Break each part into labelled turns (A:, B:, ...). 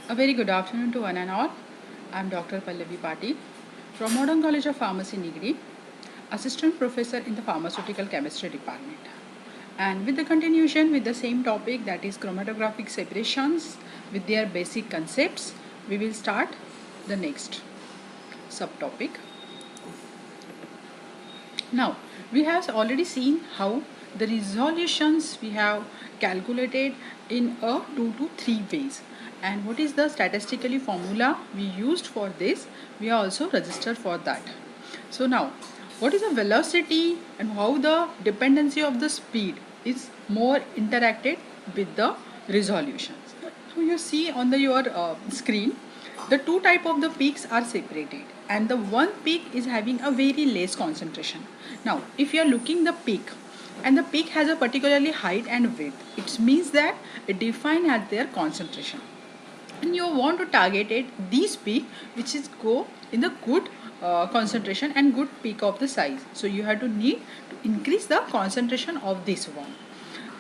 A: A very good afternoon to one and all. I am Dr. Pallavi Patil from Modern College of Pharmacy, Nigri, Assistant Professor in the Pharmaceutical Chemistry Department. And with the continuation with the same topic, that is chromatographic separations with their basic concepts, we will start the next subtopic. Now, we have already seen how the resolutions we have calculated in a 2 to 3 ways, and what is the statistically formula we used for this, we are also registered for that. So now, what is the velocity and how the dependency of the speed is more interacted with the resolutions. So you see on your screen, the two type of the peaks are separated and the one peak is having a very less concentration. Now if you are looking the peak and the peak has a particularly height and width, it means that it defined as their concentration, and you want to target it these peak which is go in the good concentration and good peak of the size. So you have to need to increase the concentration of this one,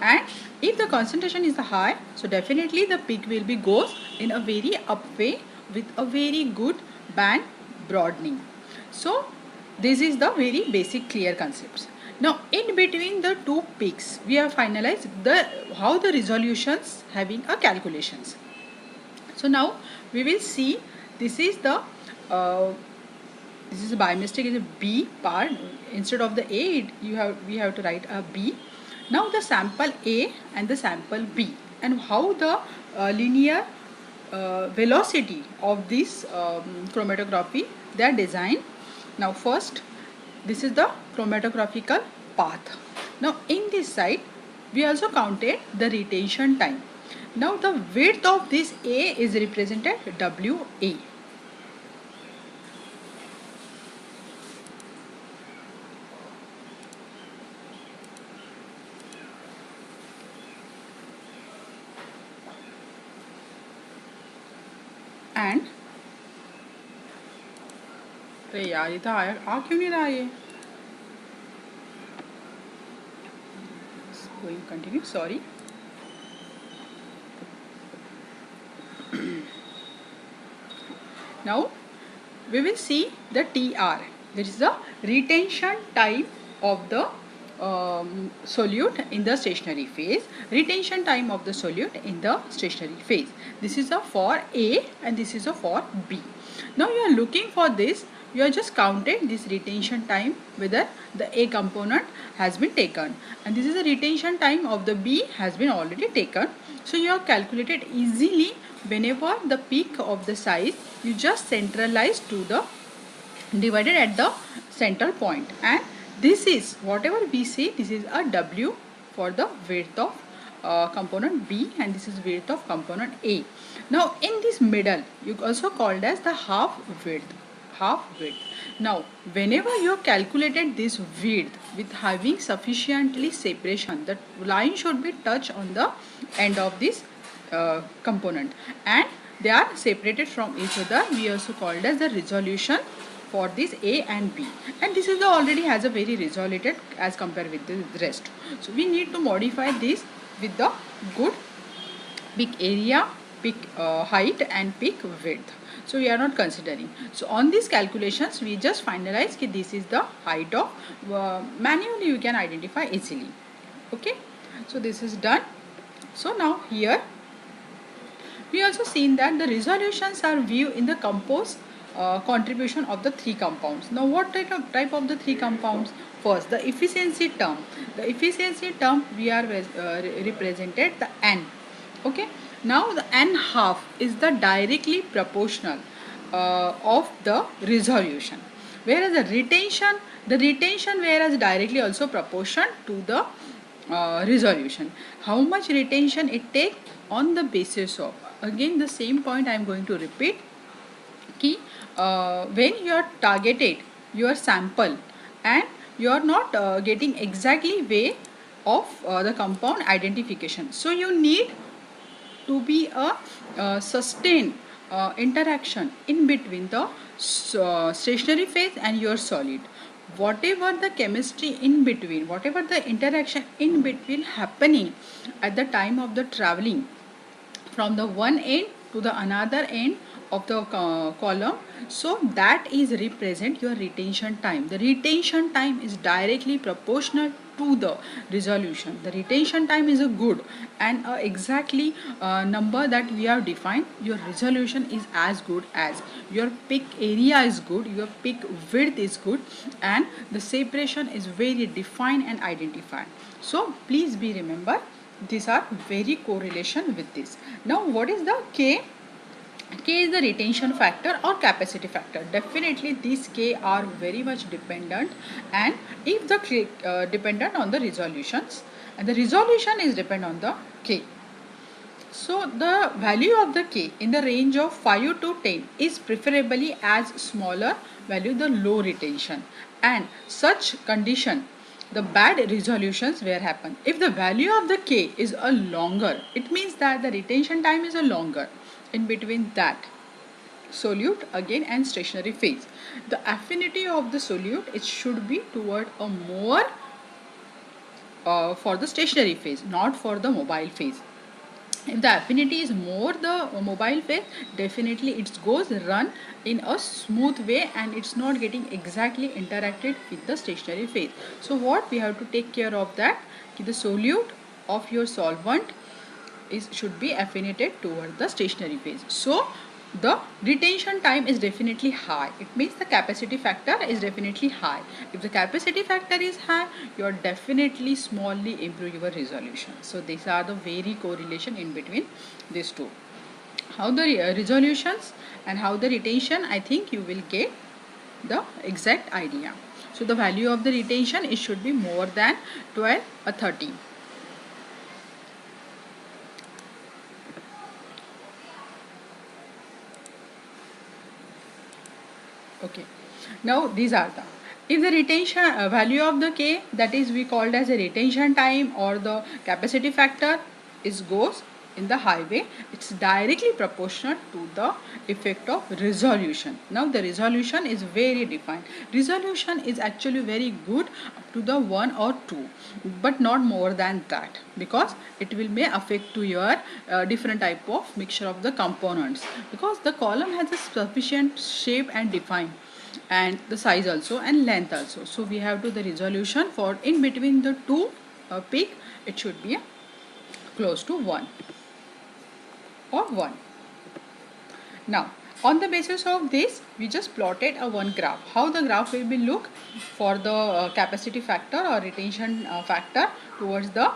A: and if the concentration is high, so definitely the peak will be goes in a very up way with a very good band broadening. So this is the very basic clear concepts. Now in between the two peaks we have finalized the how the resolutions having a calculations. So now we will see, this is the this is by mistake is a B part, instead of the A we have to write a B. Now the sample A and the sample B, and how the linear velocity of this chromatography they are designed. Now first, this is the chromatographical path. Now in this side we also counted the retention time. Now the width of this A is represented WA. And अरे यार ये तो आ क्यों नहीं रहा ये? Going continue, sorry. Now we will see the TR. This is the retention time of the solute in the stationary phase. Retention time of the solute in the stationary phase. This is a for A and this is a for B. Now you are looking for this. You are just counted this retention time whether the A component has been taken, and this is the retention time of the B has been already taken. So you have calculated easily. Whenever the peak of the size, you just centralize to the divided at the central point, and this is whatever we say, this is a W for the width of component B, and this is width of component A. Now in this middle you also called as the half width. Now whenever you have calculated this width with having sufficiently separation, the line should be touched on the end of this component, and they are separated from each other. We also called as the resolution for this A and B, and this is the already has a very resoluted as compared with the rest. So we need to modify this with the good peak area, peak height and peak width. So we are not considering. So on these calculations we just finalize that this is the height of manually you can identify easily. Okay, so this is done. So now here we also seen that the resolutions are viewed in the composed contribution of the three compounds. Now what type of the three compounds? First, the efficiency term. The efficiency term we are represented the N. Okay. Now the N half is the directly proportional of the resolution, whereas the retention whereas directly also proportion to the resolution. How much retention it take on the basis of, again the same point I am going to repeat, कि when you are targeted your sample and you are not getting exactly way of the compound identification, so you need to be a sustained interaction in between the stationary phase and your solid. Whatever the chemistry in between, whatever the interaction in between happening at the time of the traveling from the one end to the another end of the column, so that is represent your retention time. The retention time is directly proportional to the resolution. The retention time is a good and exactly number that we have defined. Your resolution is as good as your peak area is good, your peak width is good, and the separation is very defined and identified. So please be remember, these are very correlation with this. Now what is the K? K is the retention factor or capacity factor. Definitely these K are very much dependent, and if the dependent on the resolutions, and the resolution is dependent on the K. So the value of the K in the range of 5 to 10 is preferably as smaller value the low retention, and such condition the bad resolutions where happen. If the value of the K is a longer, it means that the retention time is a longer in between that solute again and stationary phase. The affinity of the solute, it should be toward a more for the stationary phase, not for the mobile phase. If the affinity is more the mobile phase, definitely it goes run in a smooth way and it's not getting exactly interacted with the stationary phase. So what we have to take care of that, the solute of your solvent should be affinited toward the stationary phase. So the retention time is definitely high. It means the capacity factor is definitely high. If the capacity factor is high, you are definitely smallly improve your resolution. So these are the very correlation in between these two. How the resolutions and how the retention, I think you will get the exact idea. So the value of the retention, it should be more than 12 or 13. Okay, now these are the, if the retention value of the K, that is we called as a retention time or the capacity factor, is goes in the highway, it's directly proportional to the effect of resolution. Now the resolution is very defined. Resolution is actually very good up to the 1 or 2, but not more than that, because it will may affect to your different type of mixture of the components, because the column has a sufficient shape and define, and the size also and length also. So we have to the resolution for in between the two peak, it should be close to 1 or 1. Now on the basis of this, we just plotted a one graph. How the graph will be look for the capacity factor or retention factor towards the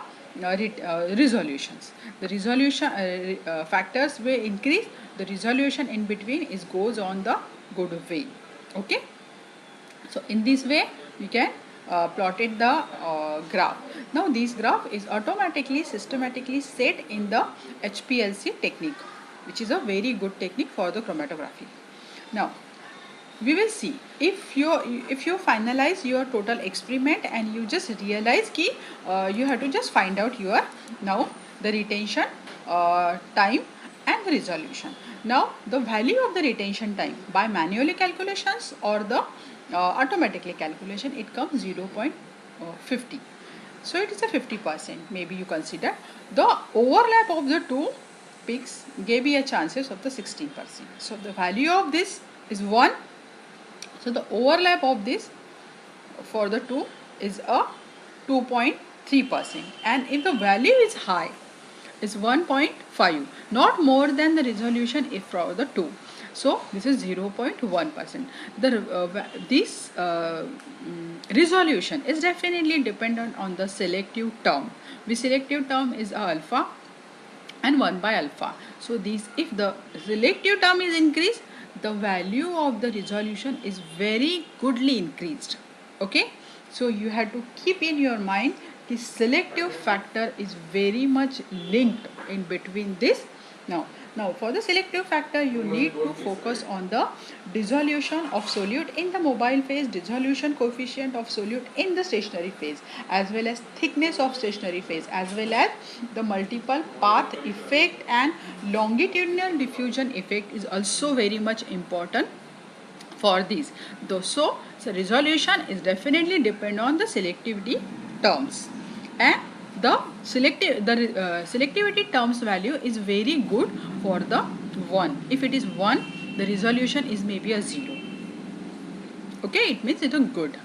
A: resolutions. The resolution factors will increase, the resolution in between is goes on the good way. Okay, so in this way we can plotted the graph. Now this graph is automatically systematically set in the HPLC technique, which is a very good technique for the chromatography. Now we will see, if you finalize your total experiment and you just realize ki you have to just find out your now the retention time and the resolution. Now the value of the retention time by manually calculations or the automatically calculation, it comes 0.50. So it is a 50%. Maybe you consider the overlap of the two peaks gave you a chances of the 16%. So the value of this is 1. So the overlap of this for the two is a 2.3%, and if the value is high, is 1.5, not more than the resolution if for the 2. So this is 0.1%. This resolution is definitely dependent on the selective term. The selective term is alpha and 1 by alpha. So these, if the selective term is increased, the value of the resolution is very goodly increased. Okay, so you have to keep in your mind the selective factor is very much linked in between this. Now for the selective factor, you need to focus on the dissolution of solute in the mobile phase, dissolution coefficient of solute in the stationary phase, as well as thickness of stationary phase, as well as the multiple path effect and longitudinal diffusion effect is also very much important for these. So resolution is definitely depend on the selectivity terms, and the selectivity terms value is very good for the 1. If it is 1, the resolution is maybe a 0. Okay, it means it is good.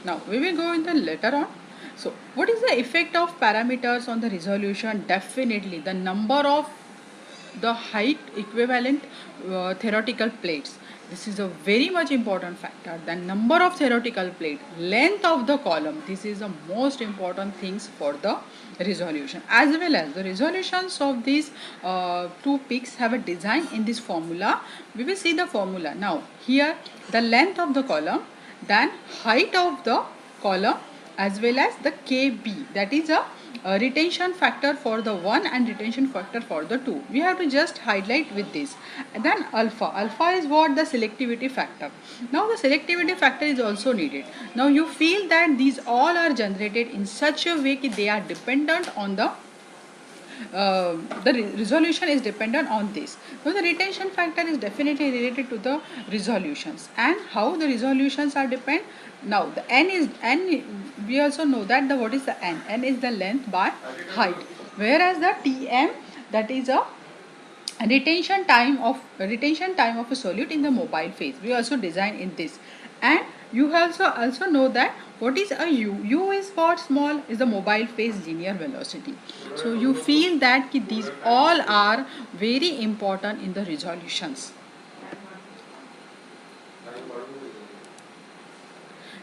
A: Now we will go in the later on. So what is the effect of parameters on the resolution? Definitely the number of the height equivalent theoretical plates. This is a very much important factor. The number of theoretical plate, length of the column. This is the most important things for the resolution, as well as the resolutions of these two peaks have a design in this formula. We will see the formula now. Here the length of the column, then height of the column, as well as the KB, that is a retention factor for the 1 and retention factor for the 2. We have to just highlight with this. And then alpha is what? The selectivity factor. Now the selectivity factor is also needed. Now you feel that these all are generated in such a way that they are dependent on the resolution is dependent on this. So the retention factor is definitely related to the resolutions, and how the resolutions are depend. Now the n. We also know that the what is the n? N is the length by height, whereas the Tm, that is a retention time of a solute in the mobile phase. We also design in this, and you also know that what is a u? U is what? Small is the mobile phase linear velocity. So you feel that these all are very important in the resolutions.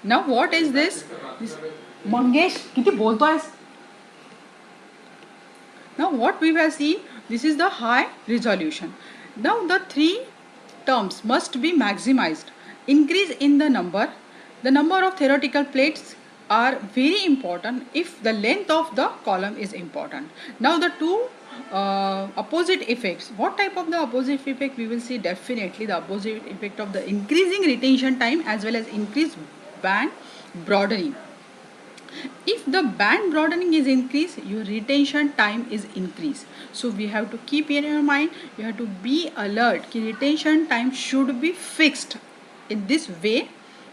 A: Now what is this? Mangesh, किती बोलतो आहेस? Now what we have seen, this is the high resolution. Now the three terms must be maximized. Increase in the number of theoretical plates are very important if the length of the column is important. Now the two opposite effects. What type of the opposite effect we will see? Definitely the opposite effect of the increasing retention time as well as increased band broadening. If the band broadening is increased, your retention time is increased. So we have to keep in your mind, you have to be alert. Retention time should be fixed. In this way,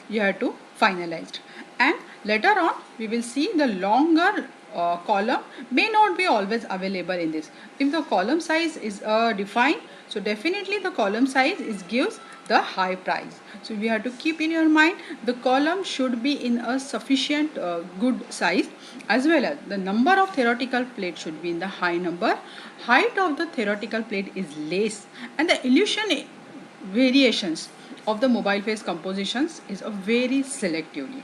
A: you have to finalize. And later on, we will see the longer column may not be always available in this. If the column size is defined, so definitely the column size is gives the high price. So we have to keep in your mind the column should be in a sufficient good size, as well as the number of theoretical plate should be in the high number. Height of the theoretical plate is less, and the illusion variations of the mobile phase compositions is a very selectively.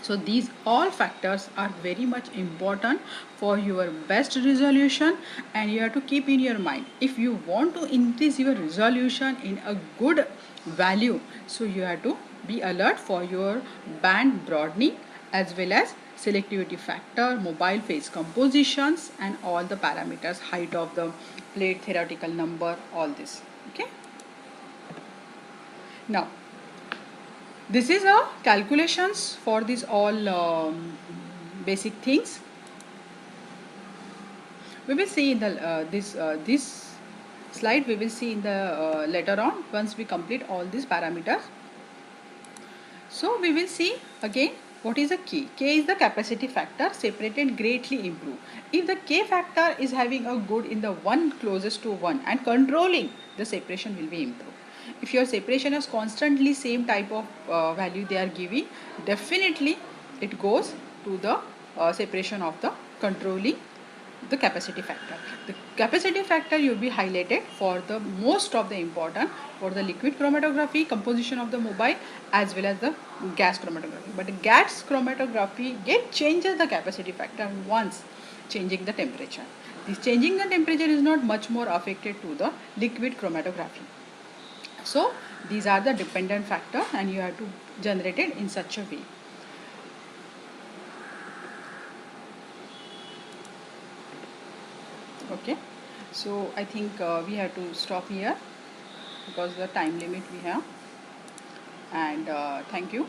A: So these all factors are very much important for your best resolution, and you have to keep in your mind, if you want to increase your resolution in a good value, so you have to be alert for your band broadening as well as selectivity factor, mobile phase compositions, and all the parameters, height of the plate, theoretical number, all this. Okay. Now this is a calculations for these all basic things. We will see in the this slide. We will see in the later on once we complete all these parameters. So we will see again what is a K. K is the capacity factor, separated greatly improve. If the K factor is having a good in the 1 closest to 1 and controlling, the separation will be improved. If your separation is constantly same type of value they are giving, definitely it goes to the separation of the controlling the capacity factor. The capacity factor will be highlighted for the most of the important for the liquid chromatography, composition of the mobile, as well as the gas chromatography. But the gas chromatography changes the capacity factor once changing the temperature. This changing the temperature is not much more affected to the liquid chromatography. So these are the dependent factors, and you have to generate it in such a way. Okay, so I think we have to stop here because the time limit we have, and thank you.